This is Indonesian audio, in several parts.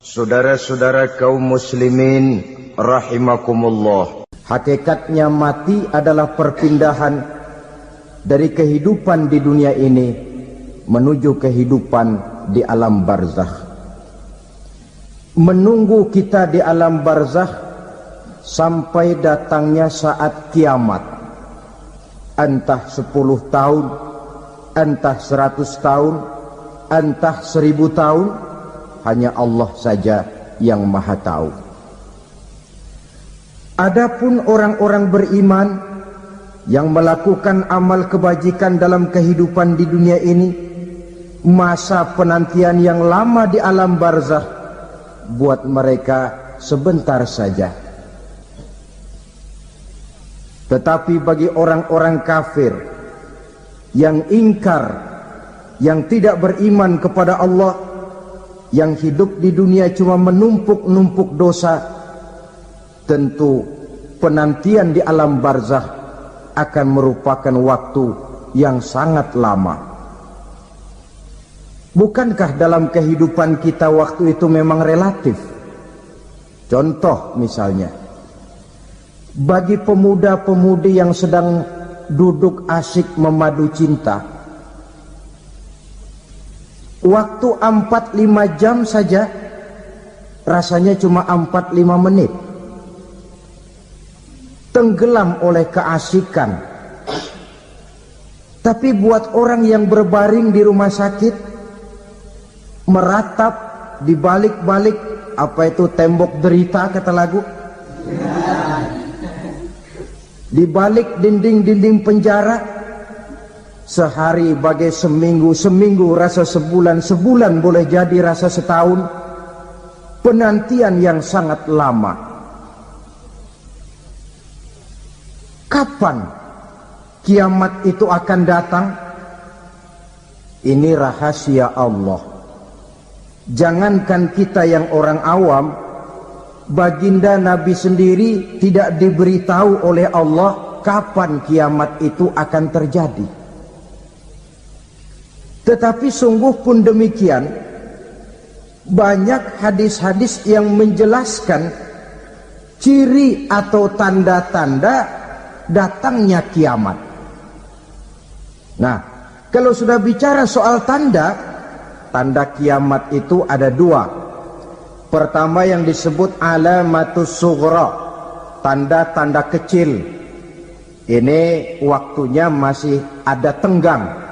Saudara-saudara kaum muslimin rahimakumullah, hakikatnya mati adalah perpindahan dari kehidupan di dunia ini menuju kehidupan di alam barzakh. Menunggu kita di alam barzakh sampai datangnya saat kiamat, entah 10 tahun, entah 100 tahun, entah 1000 tahun, hanya Allah saja yang maha tahu. Adapun orang-orang beriman yang melakukan amal kebajikan dalam kehidupan di dunia ini, masa penantian yang lama di alam barzakh buat mereka sebentar saja. Tetapi bagi orang-orang kafir yang ingkar, yang tidak beriman kepada Allah, yang hidup di dunia cuma menumpuk-numpuk dosa, tentu penantian di alam barzakh akan merupakan waktu yang sangat lama. Bukankah dalam kehidupan kita waktu itu memang relatif? Contoh misalnya, bagi pemuda-pemudi yang sedang duduk asyik memadu cinta, waktu 4-5 jam saja rasanya cuma 4-5 menit. Tenggelam oleh keasikan. Tapi buat orang yang berbaring di rumah sakit, meratap di balik-balik apa itu tembok derita kata lagu, di balik dinding-dinding penjara, sehari bagai seminggu, seminggu rasa sebulan, sebulan boleh jadi rasa setahun. Penantian yang sangat lama. Kapan kiamat itu akan datang? Ini rahasia Allah. Jangankan kita yang orang awam, baginda Nabi sendiri tidak diberitahu oleh Allah kapan kiamat itu akan terjadi. Tetapi sungguh pun demikian, banyak hadis-hadis yang menjelaskan ciri atau tanda-tanda datangnya kiamat. Nah, kalau sudah bicara soal tanda, tanda kiamat itu ada 2. Pertama yang disebut alamatus sughra, tanda-tanda kecil. Ini waktunya masih ada tenggang.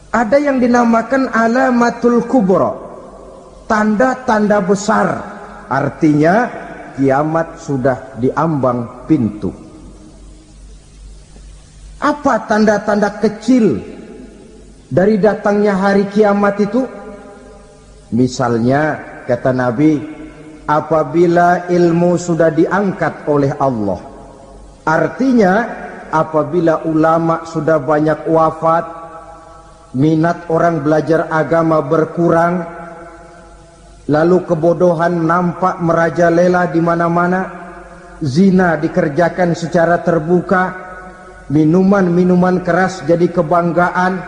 Ada yang dinamakan alamatul kubra, tanda-tanda besar, artinya kiamat sudah diambang pintu. Apa tanda-tanda kecil dari datangnya hari kiamat itu? Misalnya kata Nabi, apabila ilmu sudah diangkat oleh Allah, artinya apabila ulama sudah banyak wafat, minat orang belajar agama berkurang, lalu kebodohan nampak merajalela di mana-mana, zina dikerjakan secara terbuka, minuman-minuman keras jadi kebanggaan,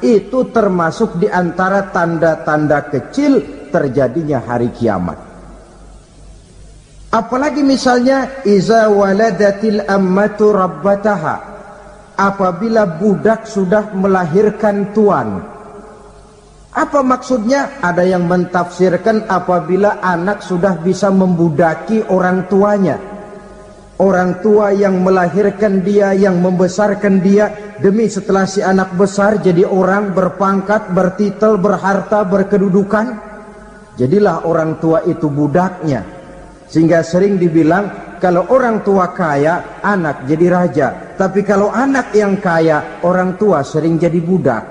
itu termasuk di antara tanda-tanda kecil terjadinya hari kiamat. Apalagi misalnya iza waladatil ammatu rabbataha, apabila budak sudah melahirkan tuan. Apa maksudnya? Ada yang mentafsirkan apabila anak sudah bisa membudaki orang tuanya. Orang tua yang melahirkan dia, yang membesarkan dia, demi setelah si anak besar jadi orang berpangkat, bertitel, berharta, berkedudukan, jadilah orang tua itu budaknya. Sehingga sering dibilang kalau orang tua kaya, anak jadi raja. Tapi kalau anak yang kaya, orang tua sering jadi budak.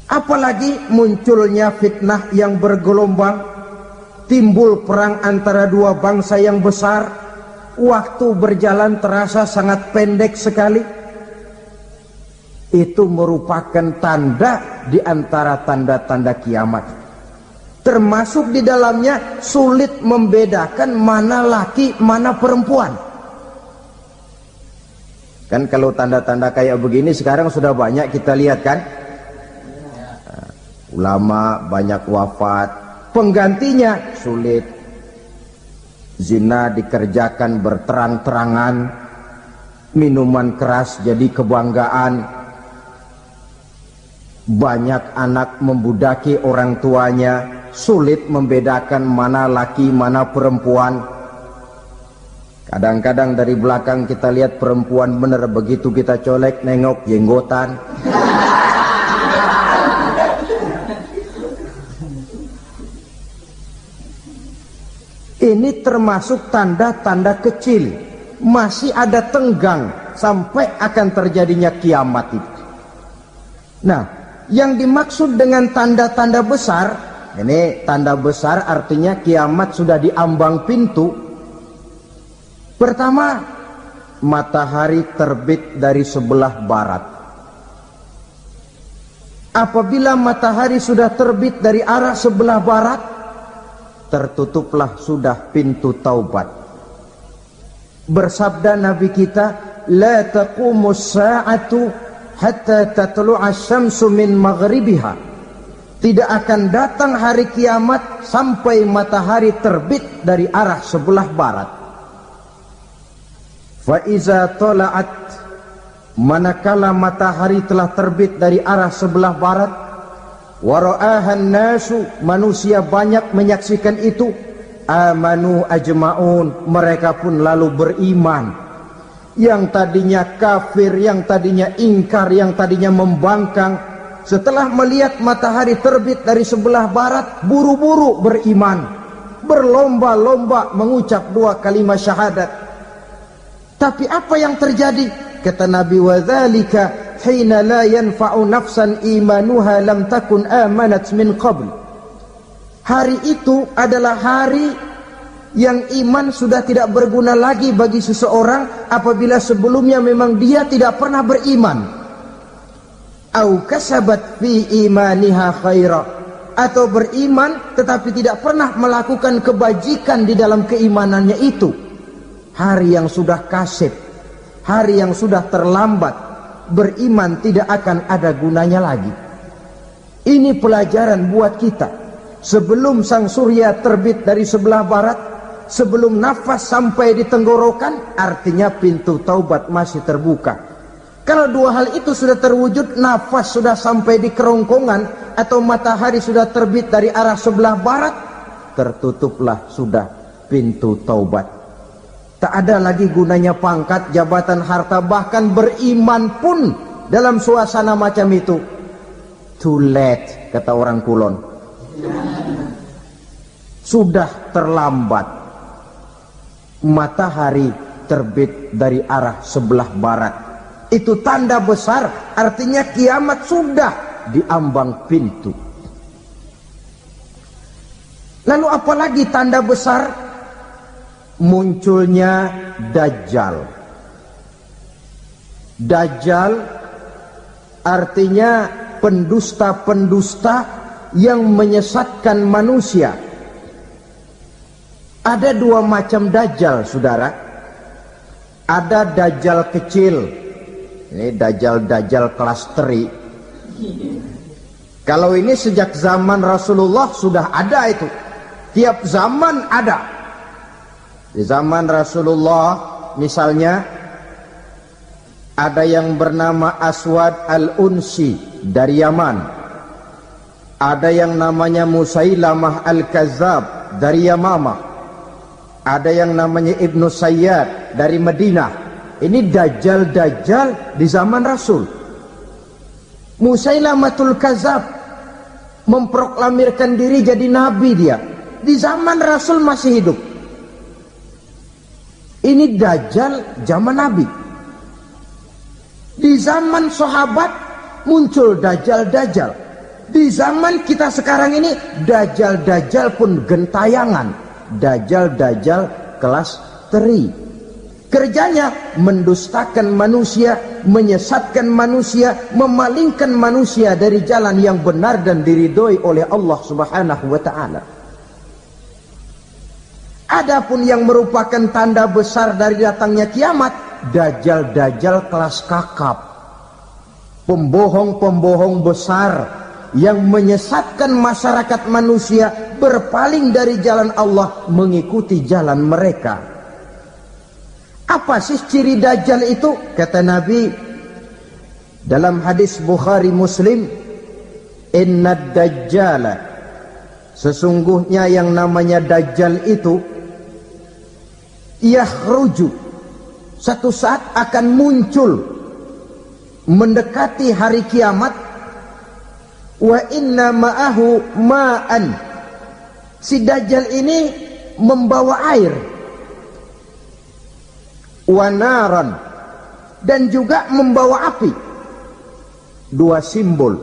Apalagi munculnya fitnah yang bergelombang, timbul perang antara 2 bangsa yang besar, waktu berjalan terasa sangat pendek sekali. Itu merupakan tanda di antara tanda-tanda kiamat. Termasuk di dalamnya sulit membedakan mana laki, mana perempuan. Kan kalau tanda-tanda kayak begini sekarang sudah banyak kita lihat kan. ulama banyak wafat, penggantinya sulit. Zina dikerjakan berterang-terangan, minuman keras jadi kebanggaan, banyak anak membudaki orang tuanya, sulit membedakan mana laki mana perempuan. Kadang-kadang dari belakang kita lihat perempuan bener, begitu kita colek nengok jenggotan. Ini termasuk tanda-tanda kecil, masih ada tenggang sampai akan terjadinya kiamat itu. Nah, yang dimaksud dengan tanda-tanda besar, ini tanda besar artinya kiamat sudah di ambang pintu. Pertama, matahari terbit dari sebelah barat. Apabila matahari sudah terbit dari arah sebelah barat, tertutuplah sudah pintu taubat. Bersabda Nabi kita, la taqumus sa'atu hatta tatlu'a syamsu min maghribiha. Tidak akan datang hari kiamat sampai matahari terbit dari arah sebelah barat. Fa iza tala'at, manakala matahari telah terbit dari arah sebelah barat, wa ra'ahan nasu, manusia banyak menyaksikan itu, amanu ajma'un, mereka pun lalu beriman. Yang tadinya kafir, yang tadinya ingkar, yang tadinya membangkang, setelah melihat matahari terbit dari sebelah barat, buru-buru beriman, berlomba-lomba mengucap dua kalimat syahadat. Tapi apa yang terjadi? Kata Nabi, wa dzalika hina la yanfa'u nafsan imanuha lam takun amanat min qabl. Hari itu adalah hari yang iman sudah tidak berguna lagi bagi seseorang apabila sebelumnya memang dia tidak pernah beriman. Au kasabat fi imaniha khaira, atau beriman tetapi tidak pernah melakukan kebajikan di dalam keimanannya itu. Hari yang sudah kasib, hari yang sudah terlambat, beriman tidak akan ada gunanya lagi. Ini pelajaran buat kita. Sebelum sang surya terbit dari sebelah barat, sebelum nafas sampai di tenggorokan, artinya pintu taubat masih terbuka. Kalau dua hal itu sudah terwujud, nafas sudah sampai di kerongkongan atau matahari sudah terbit dari arah sebelah barat, tertutuplah sudah pintu taubat. Tak ada lagi gunanya pangkat, jabatan, harta, bahkan beriman pun dalam suasana macam itu too late, kata orang Kulon. Sudah terlambat. Matahari terbit dari arah sebelah barat, itu tanda besar, artinya kiamat sudah di ambang pintu. Lalu apalagi tanda besar? Munculnya Dajjal. Dajjal artinya pendusta-pendusta yang menyesatkan manusia. Ada dua macam Dajjal, saudara. Ada Dajjal kecil, ini Dajjal kelas teri. Kalau ini sejak zaman Rasulullah sudah ada itu. Tiap zaman ada. Di zaman Rasulullah misalnya ada yang bernama Aswad al-Unsi dari Yaman. Ada yang namanya Musailamah al-Kazzab dari Yamama. Ada yang namanya Ibnu Sayyad dari Madinah. Ini Dajjal-Dajjal di zaman Rasul. Musailamatul Kazzab memproklamirkan diri jadi nabi dia. Di zaman Rasul masih hidup. Ini Dajjal zaman Nabi. Di zaman sahabat muncul Dajjal-Dajjal. Di zaman kita sekarang ini Dajjal-Dajjal pun gentayangan. Dajjal-Dajjal kelas teri. Kerjanya mendustakan manusia, menyesatkan manusia, memalingkan manusia dari jalan yang benar dan diridhoi oleh Allah Subhanahu wa taala. Adapun yang merupakan tanda besar dari datangnya kiamat, Dajjal-Dajjal kelas kakap, pembohong-pembohong besar yang menyesatkan masyarakat manusia berpaling dari jalan Allah mengikuti jalan mereka. Apa sih ciri Dajjal itu? Kata Nabi dalam hadis Bukhari Muslim, innad dajjala, sesungguhnya yang namanya Dajjal itu yakhruju, satu saat akan muncul mendekati hari kiamat, wa inna ma'ahu ma'an, si Dajjal ini membawa air, wa naran, dan juga membawa api. Dua simbol.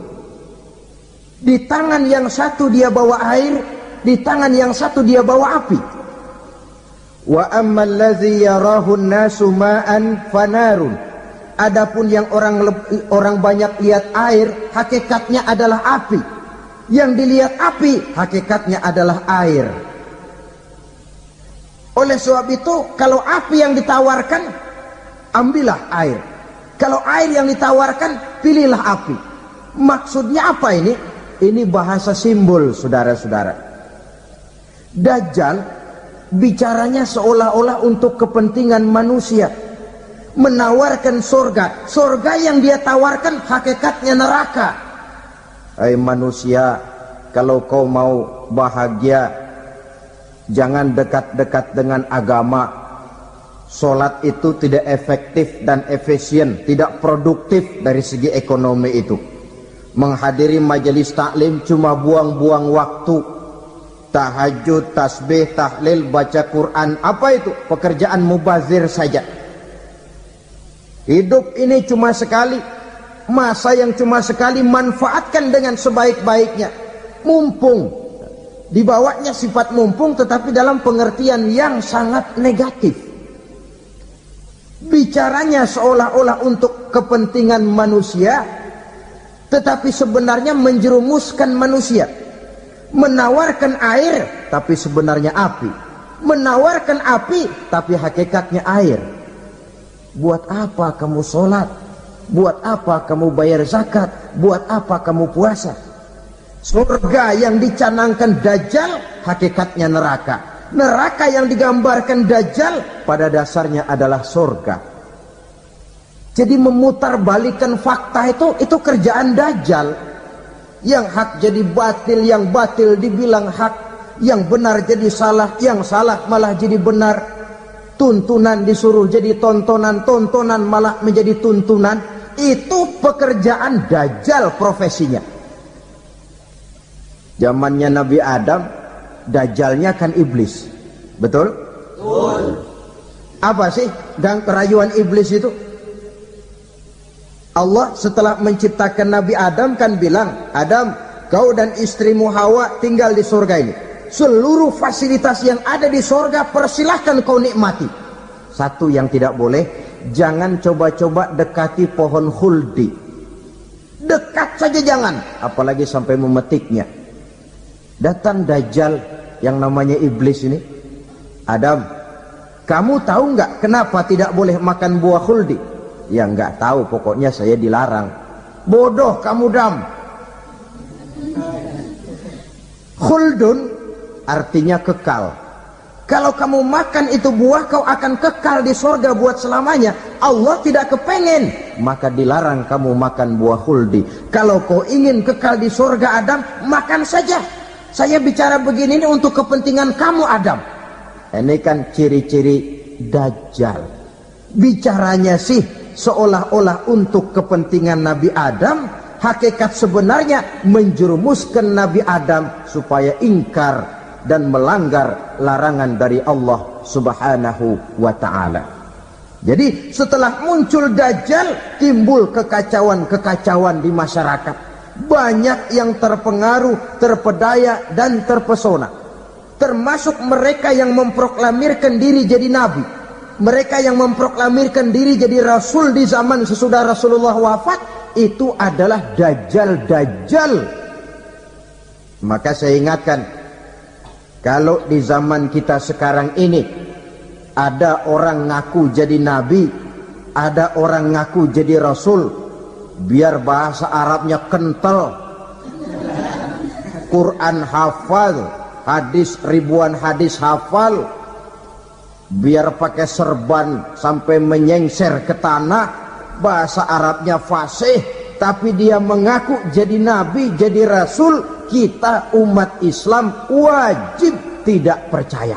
Di tangan yang satu dia bawa air, di tangan yang satu dia bawa api. Wa ammal ladzi yarahu an-nasu ma'an fanarun. Adapun yang orang banyak lihat air, hakikatnya adalah api. Yang dilihat api, hakikatnya adalah air. Oleh sebab itu, kalau api yang ditawarkan, ambillah air. Kalau air yang ditawarkan, pilihlah api. Maksudnya apa ini? Ini bahasa simbol, saudara-saudara. Dajjal bicaranya seolah-olah untuk kepentingan manusia, menawarkan surga. Surga yang dia tawarkan hakikatnya neraka. Hai manusia, kalau kau mau bahagia, jangan dekat-dekat dengan agama. Sholat itu tidak efektif dan efisien, tidak produktif dari segi ekonomi itu. Menghadiri majelis taklim cuma buang-buang waktu. Tahajud, tasbih, tahlil, baca Quran, apa itu? Pekerjaan mubazir saja. Hidup ini cuma sekali, masa yang cuma sekali, manfaatkan dengan sebaik-baiknya. Mumpung, dibawanya sifat mumpung tetapi dalam pengertian yang sangat negatif. Bicaranya seolah-olah untuk kepentingan manusia, tetapi sebenarnya menjerumuskan manusia. Menawarkan air, tapi sebenarnya api. Menawarkan api, tapi hakikatnya air. Buat apa kamu sholat? Buat apa kamu bayar zakat? Buat apa kamu puasa? Surga yang dicanangkan Dajjal, hakikatnya neraka. Neraka yang digambarkan Dajjal pada dasarnya adalah surga. Jadi memutarbalikkan fakta itu kerjaan Dajjal. Yang hak jadi batil, yang batil dibilang hak, yang benar jadi salah, yang salah malah jadi benar. Tuntunan disuruh jadi tontonan, tontonan malah menjadi tuntunan. Itu pekerjaan Dajjal profesinya. Zamannya Nabi Adam, Dajjalnya kan iblis. Betul? Betul. Apa sih dan kerayuan iblis itu? Allah setelah menciptakan Nabi Adam kan bilang, Adam, kau dan istrimu Hawa tinggal di surga ini. Seluruh fasilitas yang ada di surga persilahkan kau nikmati. Satu yang tidak boleh, jangan coba-coba dekati pohon khuldi. Dekat saja jangan, apalagi sampai memetiknya. Datang Dajjal yang namanya iblis ini. Adam, kamu tahu nggak kenapa tidak boleh makan buah khuldi? Ya nggak tahu, pokoknya saya dilarang. Bodoh kamu Dam. Khuldun artinya kekal. Kalau kamu makan itu buah, kau akan kekal di surga buat selamanya. Allah tidak kepengen, maka dilarang kamu makan buah khuldi. Kalau kau ingin kekal di surga Adam, makan saja. Saya bicara begini ini untuk kepentingan kamu Adam. Ini kan ciri-ciri Dajjal. Bicaranya sih seolah-olah untuk kepentingan Nabi Adam, hakikat sebenarnya menjerumuskan Nabi Adam supaya ingkar dan melanggar larangan dari Allah Subhanahu wa ta'ala. Jadi setelah muncul Dajjal, timbul kekacauan-kekacauan di masyarakat. Banyak yang terpengaruh, terpedaya dan terpesona. Termasuk mereka yang memproklamirkan diri jadi nabi, mereka yang memproklamirkan diri jadi rasul di zaman sesudah Rasulullah wafat, itu adalah Dajjal-Dajjal. Maka saya ingatkan, kalau di zaman kita sekarang ini ada orang ngaku jadi nabi, ada orang ngaku jadi rasul, biar bahasa Arabnya kental, Quran hafal, hadis ribuan hadis hafal, biar pakai serban sampai menyengser ke tanah, bahasa Arabnya fasih, tapi dia mengaku jadi nabi, jadi rasul. Kita umat Islam wajib tidak percaya,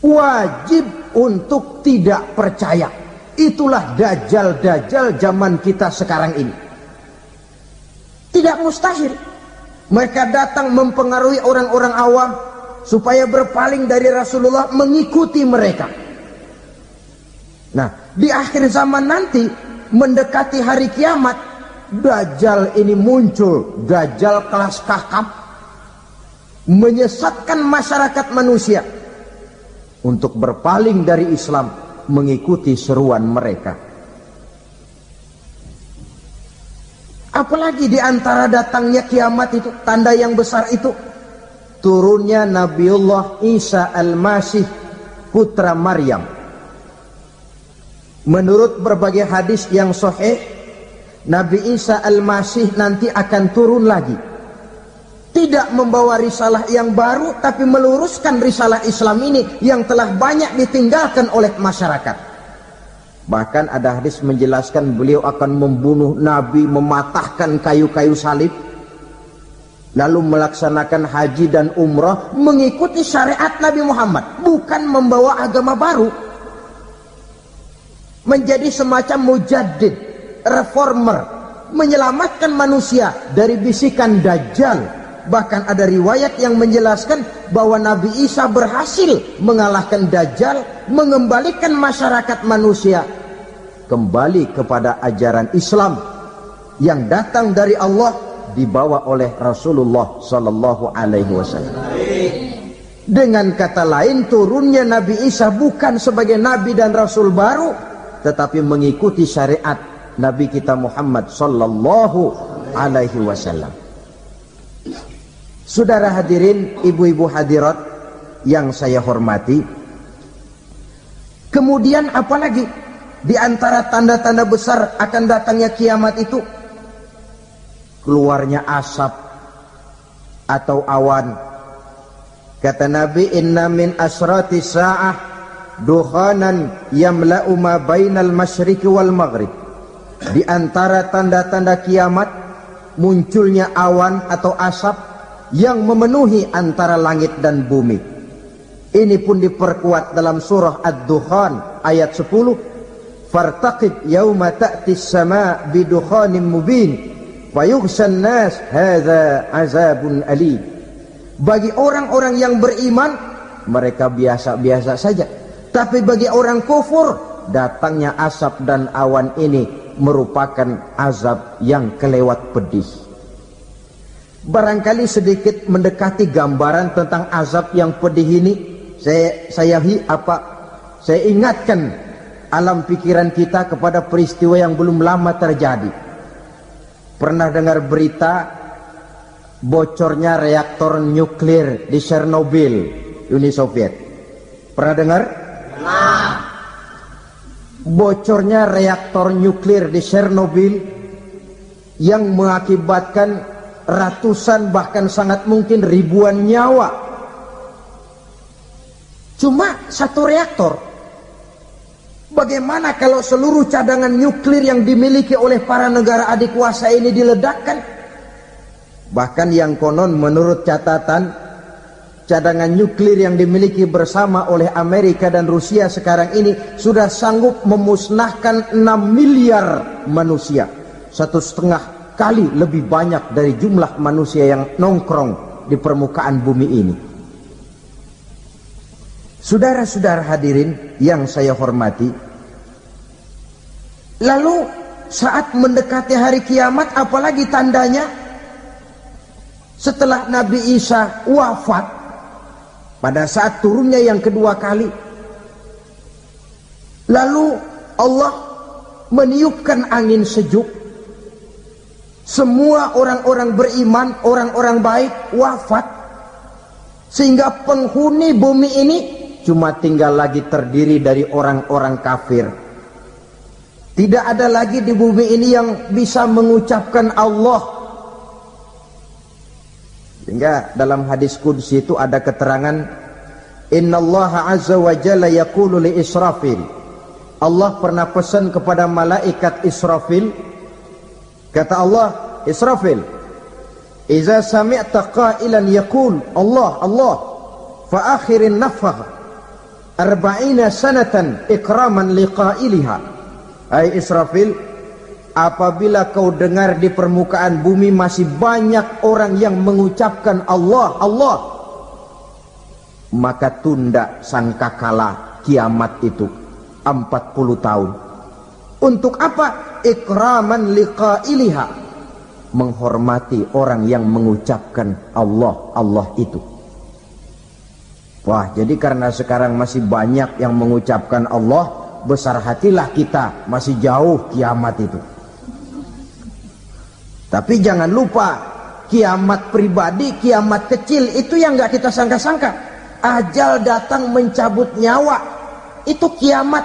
wajib untuk tidak percaya. Itulah dajjal-dajjal zaman kita sekarang ini. Tidak mustahil mereka datang mempengaruhi orang-orang awam supaya berpaling dari Rasulullah, mengikuti mereka. Nah, di akhir zaman nanti, mendekati hari kiamat, dajjal ini muncul, dajjal kelas kakap, menyesatkan masyarakat manusia untuk berpaling dari Islam, mengikuti seruan mereka. Apalagi di antara datangnya kiamat itu, tanda yang besar itu, turunnya Nabiullah Isa Al-Masih, putra Maryam. Menurut berbagai hadis yang sahih, Nabi Isa Al-Masih nanti akan turun lagi, tidak membawa risalah yang baru, tapi meluruskan risalah Islam ini yang telah banyak ditinggalkan oleh masyarakat. Bahkan ada hadis menjelaskan beliau akan membunuh Nabi, mematahkan kayu-kayu salib, lalu melaksanakan haji dan umrah mengikuti syariat Nabi Muhammad, bukan membawa agama baru. Menjadi semacam mujaddid, reformer, menyelamatkan manusia dari bisikan dajjal. Bahkan ada riwayat yang menjelaskan bahwa Nabi Isa berhasil mengalahkan dajjal, mengembalikan masyarakat manusia kembali kepada ajaran Islam yang datang dari Allah, dibawa oleh Rasulullah sallallahu alaihi wasallam. Dengan kata lain, turunnya Nabi Isa bukan sebagai nabi dan rasul baru, tetapi mengikuti syariat Nabi kita Muhammad sallallahu alaihi wasallam. Saudara hadirin, ibu-ibu hadirat yang saya hormati, kemudian apalagi di antara tanda-tanda besar akan datangnya kiamat itu? Keluarnya asap atau awan. Kata Nabi, inna min asrati sa'ah dukhanan yamla'u ma bainal masyriqi wal maghrib. Di antara tanda-tanda kiamat, munculnya awan atau asap yang memenuhi antara langit dan bumi. Ini pun diperkuat dalam surah Ad-Dukhan ayat 10. Fartaqib yauma ta'ti as-sama' bidukhanin mubin fayughshan nas hadza azabun alim. Bagi orang-orang yang beriman, mereka biasa-biasa saja, tapi bagi orang kufur, datangnya asap dan awan ini merupakan azab yang kelewat pedih. Barangkali sedikit mendekati gambaran tentang azab yang pedih ini, saya ingatkan alam pikiran kita kepada peristiwa yang belum lama terjadi. Pernah dengar berita bocornya reaktor nuklir di Chernobyl, Uni Soviet? Pernah dengar? Nah. Bocornya reaktor nuklir di Chernobyl yang mengakibatkan ratusan, bahkan sangat mungkin ribuan nyawa. Cuma satu reaktor. Bagaimana kalau seluruh cadangan nuklir yang dimiliki oleh para negara adik kuasa ini diledakkan? Bahkan yang konon menurut catatan, cadangan nuklir yang dimiliki bersama oleh Amerika dan Rusia sekarang ini sudah sanggup memusnahkan 6 miliar manusia. 1,5 kali lebih banyak dari jumlah manusia yang nongkrong di permukaan bumi ini. Saudara-saudara hadirin yang saya hormati, lalu saat mendekati hari kiamat, apalagi tandanya? Setelah Nabi Isa wafat, pada saat turunnya yang kedua kali, lalu Allah meniupkan angin sejuk. Semua orang-orang beriman, orang-orang baik wafat, sehingga penghuni bumi ini cuma tinggal lagi terdiri dari orang-orang kafir. Tidak ada lagi di bumi ini yang bisa mengucapkan Allah. Sehingga dalam hadis qudsi itu ada keterangan, innallaha azza wa jalla yaqulu li Israfil. Allah pernah pesan kepada malaikat Israfil. Kata Allah, Israfil, iza sami'ta qailan yaqul Allah Allah fa akhirin nafakh 40 sanatan ikraman liqailiha. Hai Israfil, apabila kau dengar di permukaan bumi masih banyak orang yang mengucapkan Allah Allah, maka tunda sangkakala kiamat itu 40 tahun. Untuk apa? Ikraman liqailiha, menghormati orang yang mengucapkan Allah Allah itu. Wah, jadi karena sekarang masih banyak yang mengucapkan Allah, besar hatilah kita, masih jauh kiamat itu. Tapi jangan lupa, kiamat pribadi, kiamat kecil itu yang gak kita sangka-sangka. Ajal datang mencabut nyawa, itu kiamat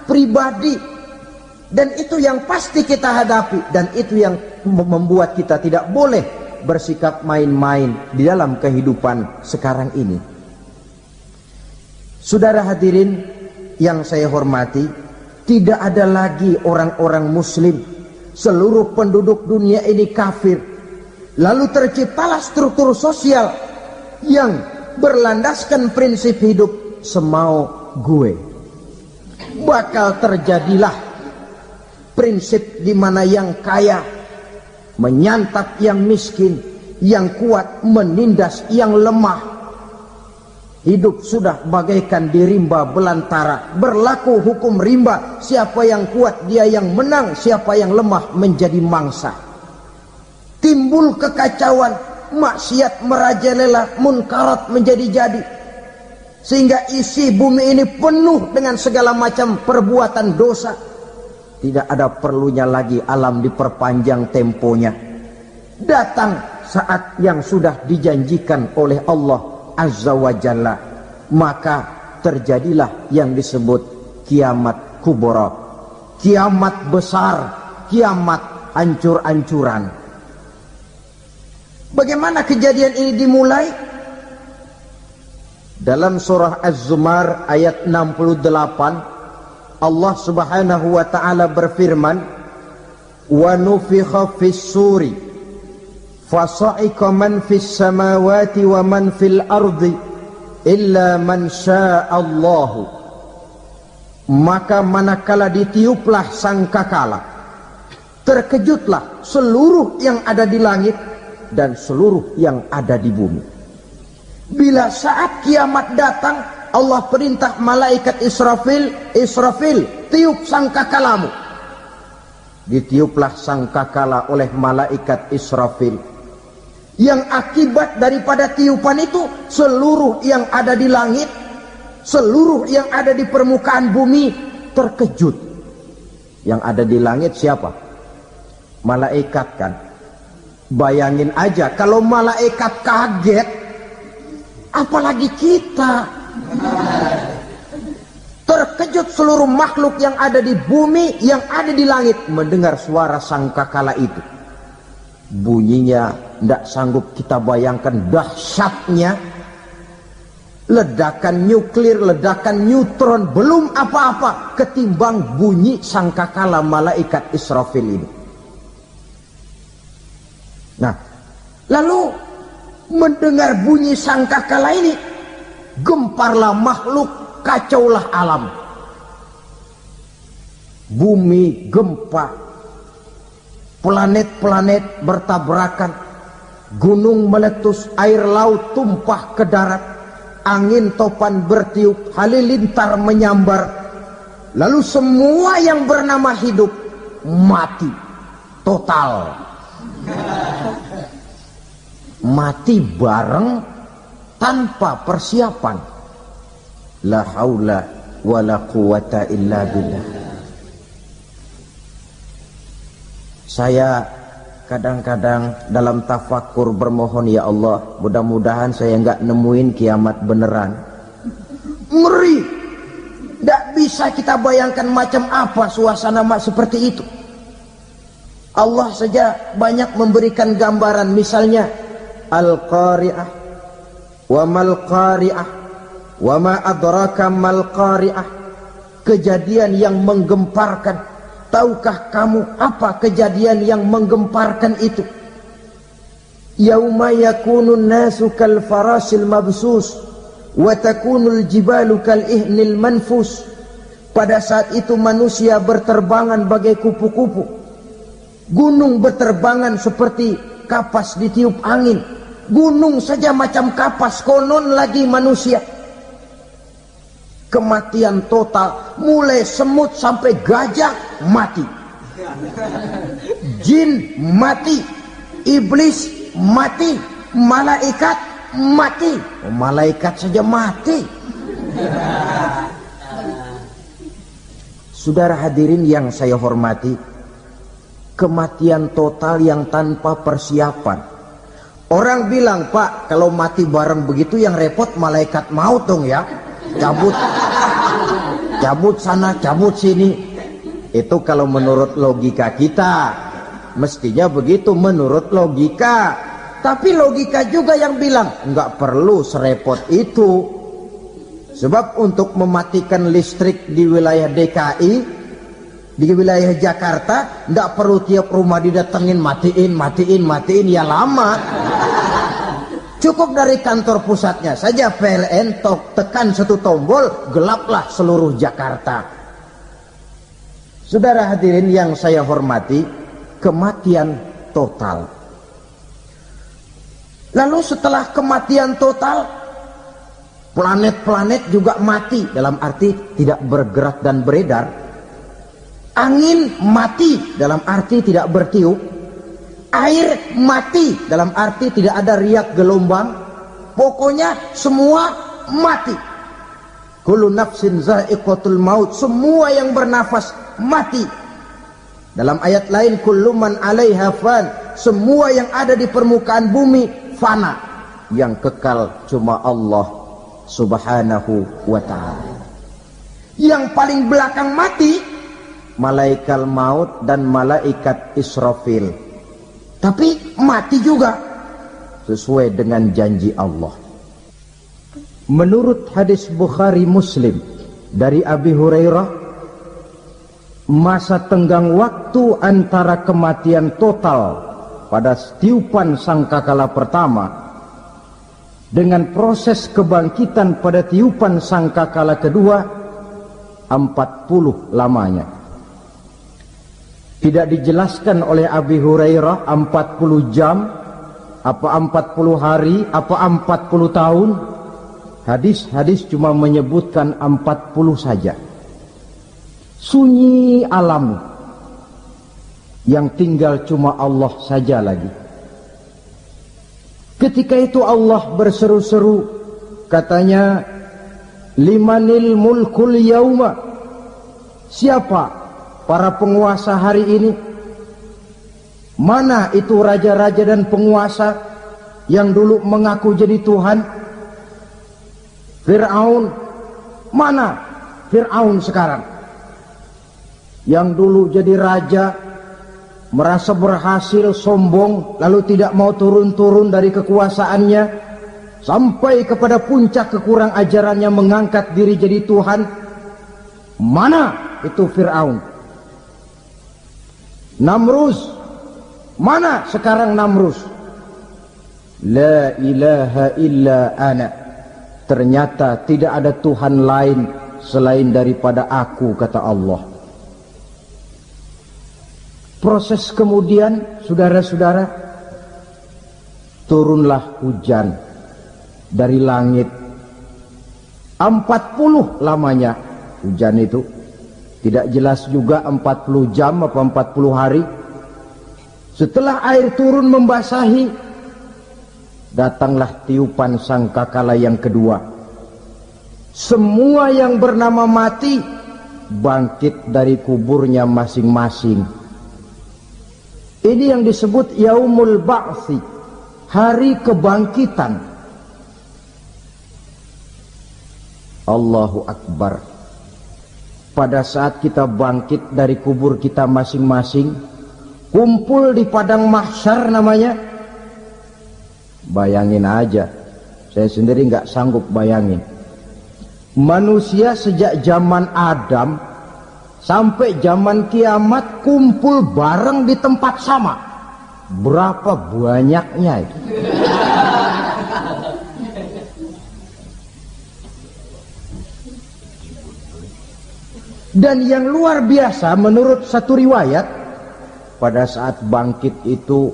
pribadi. Dan itu yang pasti kita hadapi. Dan itu yang membuat kita tidak boleh bersikap main-main di dalam kehidupan sekarang ini. Saudara hadirin yang saya hormati, tidak ada lagi orang-orang muslim. Seluruh penduduk dunia ini kafir. Lalu terciptalah struktur sosial yang berlandaskan prinsip hidup semau gue. Bakal terjadilah prinsip di mana yang kaya menyantap yang miskin, yang kuat menindas yang lemah. Hidup sudah bagaikan di rimba belantara. Berlaku hukum rimba. Siapa yang kuat dia yang menang, siapa yang lemah menjadi mangsa. Timbul kekacauan, maksiat merajalela, munkarat menjadi-jadi. Sehingga isi bumi ini penuh dengan segala macam perbuatan dosa. Tidak ada perlunya lagi alam diperpanjang temponya. Datang saat yang sudah dijanjikan oleh Allah Azza wa Jalla, maka terjadilah yang disebut kiamat kubra, kiamat besar, kiamat hancur-hancuran. Bagaimana kejadian ini dimulai? Dalam surah Az-Zumar ayat 68, Allah Subhanahu wa taala berfirman, wa nufikha fis-suri fasa'iqa man fis samawati wa man fil ardi illa man sya'allahu. Maka manakala ditiuplah sangkakala, terkejutlah seluruh yang ada di langit dan seluruh yang ada di bumi. Bila saat kiamat datang, Allah perintah malaikat Israfil, Israfil, tiup sangkakalamu. Ditiuplah sangkakala oleh malaikat Israfil. Yang akibat daripada tiupan itu, seluruh yang ada di langit, seluruh yang ada di permukaan bumi terkejut. Yang ada di langit siapa? Malaikat kan. Bayangin aja kalau malaikat kaget, apalagi kita. Terkejut seluruh makhluk yang ada di bumi, yang ada di langit mendengar suara sangkakala itu. Bunyinya tidak sanggup kita bayangkan dahsyatnya. Ledakan nuklir, ledakan neutron, belum apa-apa ketimbang bunyi sangkakala malaikat Israfil ini. Nah, lalu mendengar bunyi sangkakala ini, gemparlah makhluk, kacaulah alam. Bumi gempa, planet-planet bertabrakan, gunung meletus, air laut tumpah ke darat, angin topan bertiup, halilintar menyambar. Lalu semua yang bernama hidup mati total. Mati bareng tanpa persiapan. La haula wala quwata illa billah. Saya kadang-kadang dalam tafakur bermohon, ya Allah, mudah-mudahan saya enggak nemuin kiamat beneran. Ngeri. Tidak bisa kita bayangkan macam apa suasana seperti itu. Allah saja banyak memberikan gambaran. Misalnya al-qari'ah wa mal qari'ah wa ma adraka mal qari'ah. Kejadian yang menggemparkan. Tahukah kamu apa kejadian yang menggemparkan itu? Yauma yakunun nasu kal farasil mabsus wa takunul jibalu kal ihnil manfus. Pada saat itu manusia berterbangan bagai kupu-kupu. Gunung berterbangan seperti kapas ditiup angin. Gunung saja macam kapas, konon lagi manusia. Kematian total, mulai semut sampai gajah mati, jin mati, iblis mati, malaikat mati. Malaikat saja mati. Saudara hadirin yang saya hormati, kematian total yang tanpa persiapan. Orang bilang, Pak, kalau mati bareng begitu yang repot malaikat maut dong ya. Cabut sana, cabut sini. Itu kalau menurut logika kita. Mestinya begitu menurut logika. Tapi logika juga yang bilang nggak perlu serepot itu. Sebab untuk mematikan listrik di wilayah DKI, di wilayah Jakarta, nggak perlu tiap rumah didatengin matiin, ya lama. Cukup dari kantor pusatnya saja PLN tekan satu tombol, gelaplah seluruh Jakarta. Saudara hadirin yang saya hormati, kematian total. Lalu setelah kematian total, planet-planet juga mati, dalam arti tidak bergerak dan beredar. Angin mati, dalam arti tidak bertiup. Air mati, dalam arti tidak ada riak gelombang. Pokoknya semua mati. Kullu nafsin za'iqatul maut. Semua yang bernafas mati. Dalam ayat lain, kullu man 'alaiha fan. Semua yang ada di permukaan bumi fana. Yang kekal cuma Allah Subhanahu wa ta'ala. Yang paling belakang mati malaikat maut dan malaikat Israfil. Tapi mati juga sesuai dengan janji Allah. Menurut hadis Bukhari Muslim dari Abi Hurairah, masa tenggang waktu antara kematian total pada tiupan sangkakala pertama dengan proses kebangkitan pada tiupan sangkakala kedua 40 lamanya. Tidak dijelaskan oleh Abi Hurairah 40 jam, apa 40 hari, apa 40 tahun. Hadis-hadis cuma menyebutkan 40 saja. Sunyi alam, yang tinggal cuma Allah saja lagi. Ketika itu Allah berseru-seru, katanya, limanil mulkul yauma. Siapa para penguasa hari ini? Mana itu raja-raja dan penguasa yang dulu mengaku jadi Tuhan? Fir'aun. Mana Fir'aun sekarang? Yang dulu jadi raja, merasa berhasil, sombong, lalu tidak mau turun-turun dari kekuasaannya, sampai kepada puncak kekurang ajarannya mengangkat diri jadi Tuhan. Mana itu Fir'aun? Namrus. Mana sekarang Namrus? La ilaha illa ana. Ternyata tidak ada Tuhan lain selain daripada aku, kata Allah. Proses kemudian, saudara-saudara, turunlah hujan dari langit. 40 lamanya hujan itu. Tidak jelas juga 40 jam apa 40 hari. Setelah air turun membasahi, datanglah tiupan sangkakala yang kedua. Semua yang bernama mati bangkit dari kuburnya masing-masing. Ini yang disebut Yaumul Ba'thi, hari kebangkitan. Allahu Akbar. Pada saat kita bangkit dari kubur kita masing-masing, kumpul di padang mahsyar namanya, Bayangin aja, saya sendiri nggak sanggup bayangin. Manusia sejak zaman Adam sampai zaman kiamat kumpul bareng di tempat sama. Berapa banyaknya itu? Dan yang luar biasa menurut satu riwayat, pada saat bangkit itu,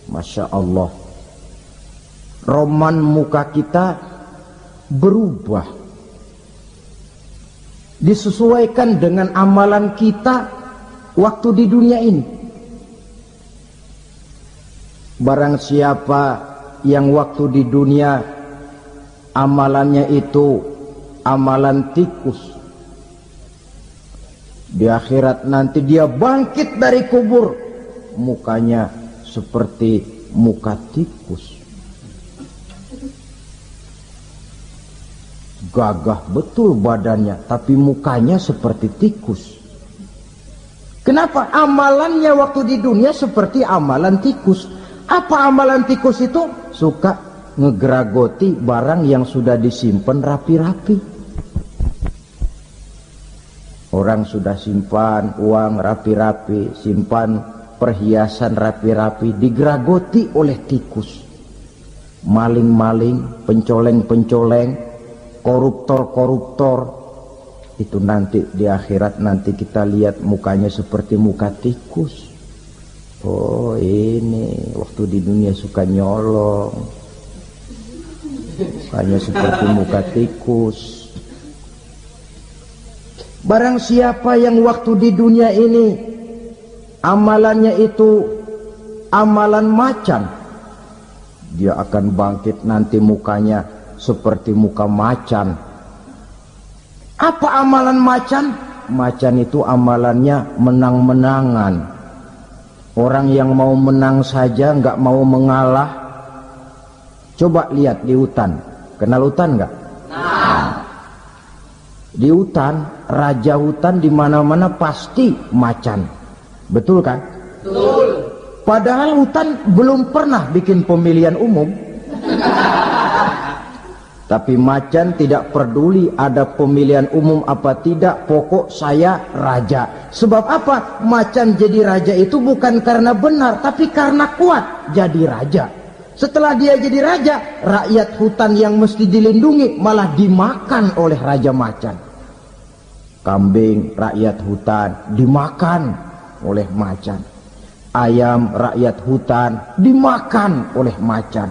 Masya Allah, roman muka kita berubah, disesuaikan dengan amalan kita waktu di dunia ini. Barang siapa yang waktu di dunia amalannya itu amalan tikus, di akhirat nanti dia bangkit dari kubur, mukanya seperti muka tikus. Gagah betul badannya, tapi mukanya seperti tikus. Kenapa? Amalannya waktu di dunia seperti amalan tikus. Apa amalan tikus itu? Suka ngegeragoti barang yang sudah disimpan rapi-rapi. Orang sudah simpan uang rapi-rapi, simpan perhiasan rapi-rapi, digeragoti oleh tikus. Maling-maling, pencoleng-pencoleng, koruptor-koruptor, itu nanti di akhirat nanti kita lihat mukanya seperti muka tikus. Oh, ini waktu di dunia suka nyolong, mukanya seperti muka tikus. Barang siapa yang waktu di dunia ini amalannya itu amalan macan, dia akan bangkit nanti mukanya seperti muka macan. Apa amalan macan? Macan itu amalannya menang-menangan. Orang yang mau menang saja nggak mau mengalah. Coba lihat di hutan, kenal hutan nggak? Di hutan, raja hutan di mana-mana pasti macan, betul kan? Betul. Padahal hutan belum pernah bikin pemilihan umum. Tapi macan tidak peduli ada pemilihan umum apa tidak, pokok saya raja. Sebab apa? Macan jadi raja itu bukan karena benar, tapi karena kuat jadi raja. Setelah dia jadi raja, rakyat hutan yang mesti dilindungi malah dimakan oleh raja macan. Kambing rakyat hutan dimakan oleh macan. Ayam rakyat hutan dimakan oleh macan.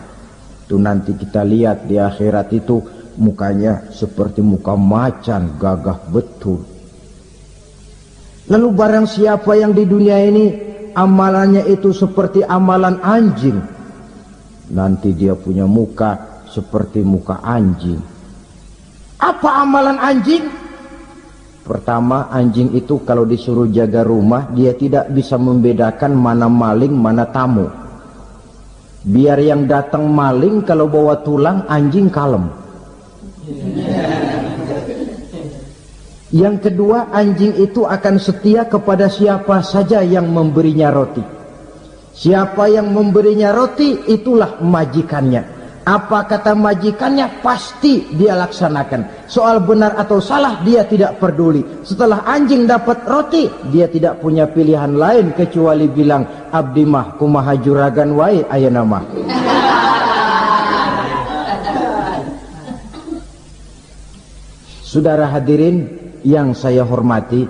Itu nanti kita lihat di akhirat itu mukanya seperti muka macan, gagah betul. Lalu barang siapa yang di dunia ini amalannya itu seperti amalan anjing, nanti dia punya muka seperti muka anjing. Apa amalan anjing? Pertama, anjing itu kalau disuruh jaga rumah, dia tidak bisa membedakan mana maling, mana tamu. Biar yang datang maling, kalau bawa tulang, anjing kalem. Yang kedua, anjing itu akan setia kepada siapa saja yang memberinya roti. Siapa yang memberinya roti, itulah majikannya. Apa kata majikannya, pasti dia laksanakan. Soal benar atau salah, dia tidak peduli. Setelah anjing dapat roti, dia tidak punya pilihan lain kecuali bilang, abdi mah kumaha juragan wae ayeuna mah. Saudara hadirin yang saya hormati,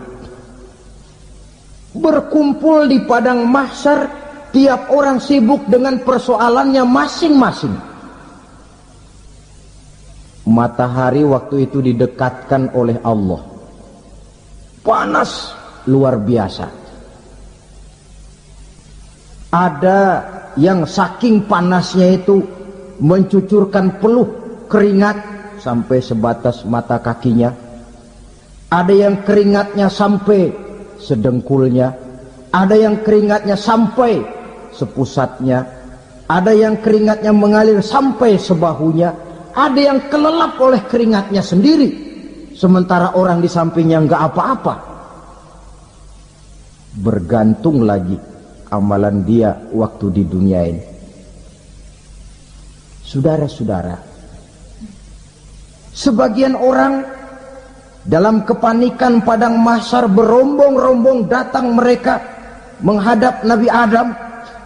berkumpul di padang mahsyar, tiap orang sibuk dengan persoalannya masing-masing. Matahari waktu itu didekatkan oleh Allah, panas luar biasa. Ada yang saking panasnya itu mencucurkan peluh keringat sampai sebatas mata kakinya. Ada yang keringatnya sampai sedengkulnya, ada yang keringatnya sampai sepusatnya, ada yang keringatnya mengalir sampai sebahunya. Ada yang kelelap oleh keringatnya sendiri, sementara orang di sampingnya nggak apa-apa. Bergantung lagi amalan dia waktu di dunia ini. Saudara-saudara, sebagian orang dalam kepanikan padang mahsyar berombong-rombong datang mereka menghadap Nabi Adam.